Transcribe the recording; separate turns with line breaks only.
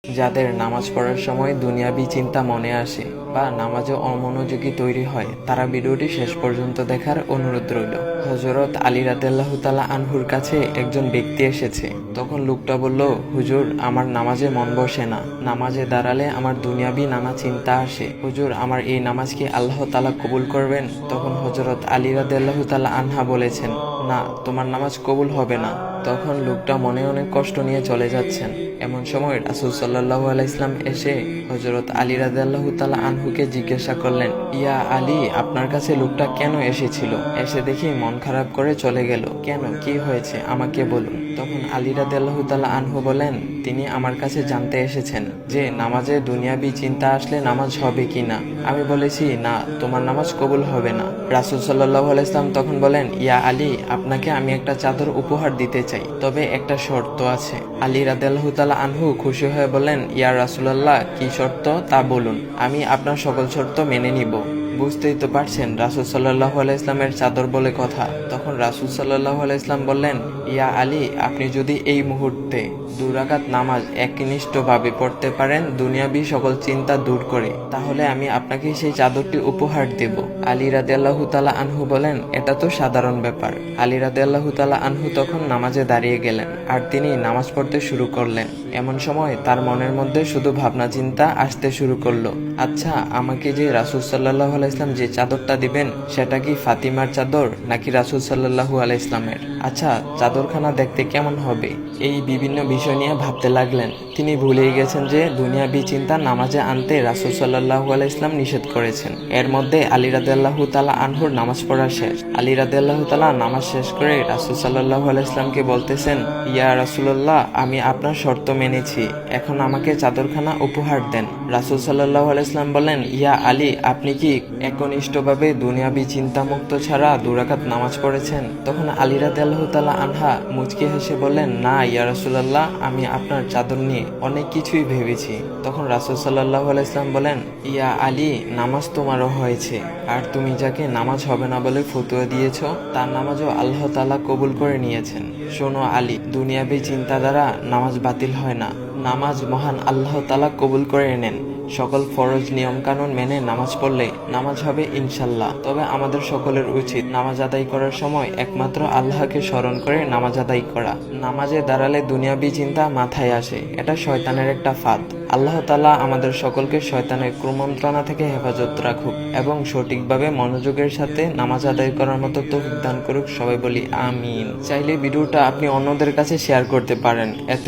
যাদের নামাজ পড়ার সময় দুনিয়াবি চিন্তা মনে আসে বা নামাজে অমনোযোগী তৈরি হয়, তারা ভিডিওটি শেষ পর্যন্ত দেখার অনুরোধ রইল। হযরত আলী রাদিয়াল্লাহু তাআলা আনহুর কাছে একজন ব্যক্তি এসেছে। তখন লোকটা বলল, হুজুর, আমার নামাজে মন বসে না। নামাজে দাঁড়ালে আমার দুনিয়াবি নানা চিন্তা আসে। হুজুর, আমার এই নামাজ কি আল্লাহ তাআলা কবুল করবেন? তখন হযরত আলী রাদিয়াল্লাহু তাআলা আনহা বলেছেন, না, তোমার নামাজ কবুল হবে না। তখন লোকটা মনে অনেক কষ্ট নিয়ে চলে যাচ্ছেন। এমন সময় রাসূল সাল্লাল্লাহু আলাইহি ওয়াসাল্লাম এসে হযরত আলী রাদিয়াল্লাহু তাআলা আনহুকে জিজ্ঞাসা করলেন, ইয়া আলী, আপনার কাছে লোকটা কেন এসেছিল? এসে দেখি মন খারাপ করে চলে গেল। কেন, কি হয়েছে, আমাকে বলুন। তখন আলী রাদিয়াল্লাহু তাআলা আনহু বলেন, তিনি আমার কাছে জানতে এসেছেন যে নামাজে দুনিয়াবি চিন্তা আসলে নামাজ হবে কিনা। আমি বলেছি, না, তোমার নামাজ কবুল হবে না। রাসূল সাল্লাল্লাহু আলাইহি ওয়াসাল্লাম তখন বলেন, ইয়া আলী, আপনাকে আমি একটা চাদর উপহার দিতে চাই, তবে একটা শর্ত আছে। আলী রাদিয়াল্লাহু তাআলা আনহু খুশি হয়ে বলেন, ইয়া রাসূলুল্লাহ, কি শর্ত তা বলুন, আমি আপনার সকল শর্ত মেনে নিব। বুঝতেই তো পারছেন রাসূল সাল্লাল্লাহু আলাইহি ইসলামের চাদর বলে কথা। তখন রাসূল সাল্লাল্লাহু আলাইহি ইসলাম বললেন, ইয়া আলী, আপনি যদি এই মুহূর্তে 2 রাকাত নামাজ একনিষ্ঠভাবে পড়তে পারেন দুনিয়াবি সকল চিন্তা দূর করে, তাহলে আমি আপনাকে সেই চাদরটি উপহার দেব। আলী রাদিয়াল্লাহু তাআলা আনহু বলেন, এটা তো সাধারণ ব্যাপার। আলী রাদিয়াল্লাহু তাআলা আনহু তখন নামাজে দাঁড়িয়ে গেলেন আর তিনি নামাজ পড়তে শুরু করলেন। এমন সময় তার মনের মধ্যে শুধু ভাবনা চিন্তা আসতে শুরু করলো, আচ্ছা, আমাকে যে রাসূল সাল্লাল্লাহু আলাইহি ইসলাম যে চাদরটা দিবেন, সেটা কি ফাতিমার চাদর নাকি রাসূল সাল্লাল্লাহু আলাইহি ইসলামের? আচ্ছা, চাদরখানা দেখতে কেমন হবে? এই বিভিন্ন বিষয় নিয়ে ভাবতে লাগলেন। তিনি ভুলেই গেছেন যে দুনিয়াবি চিন্তা নামাজে আনতে রাসূল সাল্লাল্লাহু আলাইহি ইসলাম নিষেধ করেছেন। এর মধ্যে আলী রাদিয়াল্লাহু তাআলা আনহুর নামাজ পড়া শেষ। আলী রাদিয়াল্লাহু তাআলা নামাজ শেষ করে রাসূল সাল্লাল্লাহু আলাইহি ইসলামকে বলতেছেন, ইয়া রাসূলুল্লাহ, আমি আপনার শর্ত মেনেছি, এখন আমাকে চাদরখানা উপহার দেন। রাসূল সাল্লাল্লাহু আলাইহি ইসলাম বলেন, ইয়া আলী, আপনি কি একনিষ্ঠভাবে দুনিয়াবি চিন্তামুক্ত ছাড়া 2 রাকাত নামাজ পড়েছেন? তখন আলী রাদিয়াল্লাহু তাআলা আনহা মুচকি হেসে বললেন, না ইয়া রাসূলুল্লাহ, আমি আপনার চাদর নিয়ে অনেক কিছুই ভেবেছি। তখন রাসূল সাল্লাল্লাহু আলাইহি ইসলাম বলেন, ইয়া আলী, নামাজ তোমারও হয়েছে, আর তুমি যাকে নামাজ হবে না বলে ফতোয়া দিয়েছ, তার নামাজও আল্লাহ তাআলা কবুল করে নিয়েছেন। শোনো আলী, দুনিয়াবি চিন্তা দ্বারা নামাজ বাতিল হয় না, নামাজ মহান আল্লাহ তাআলা কবুল করে নেন। সকল ফরজ নিয়ম কানুন মেনে নামাজ পড়লে নামাজ হবে ইনশাল্লাহ। তবে আমাদের সকলের উচিত নামাজ আদায় করার সময় একমাত্র আল্লাহকে স্মরণ করে নামাজ আদায় করা। নামাজে দাঁড়ালে দুনিয়াবি চিন্তা মাথায় আসে, এটা শয়তানের একটা ফাঁদ। আল্লাহ তাআলা আমাদের সকলকে শয়তানের কুমন্ত্রণা থেকে হেফাজত রাখুক এবং সঠিকভাবে মনোযোগের সাথে নামাজ আদায় করার মতো তৌফিক দান করুক। সবাই বলি আমিন। চাইলে ভিডিওটা আপনি অন্যদের কাছে শেয়ার করতে পারেন, এতে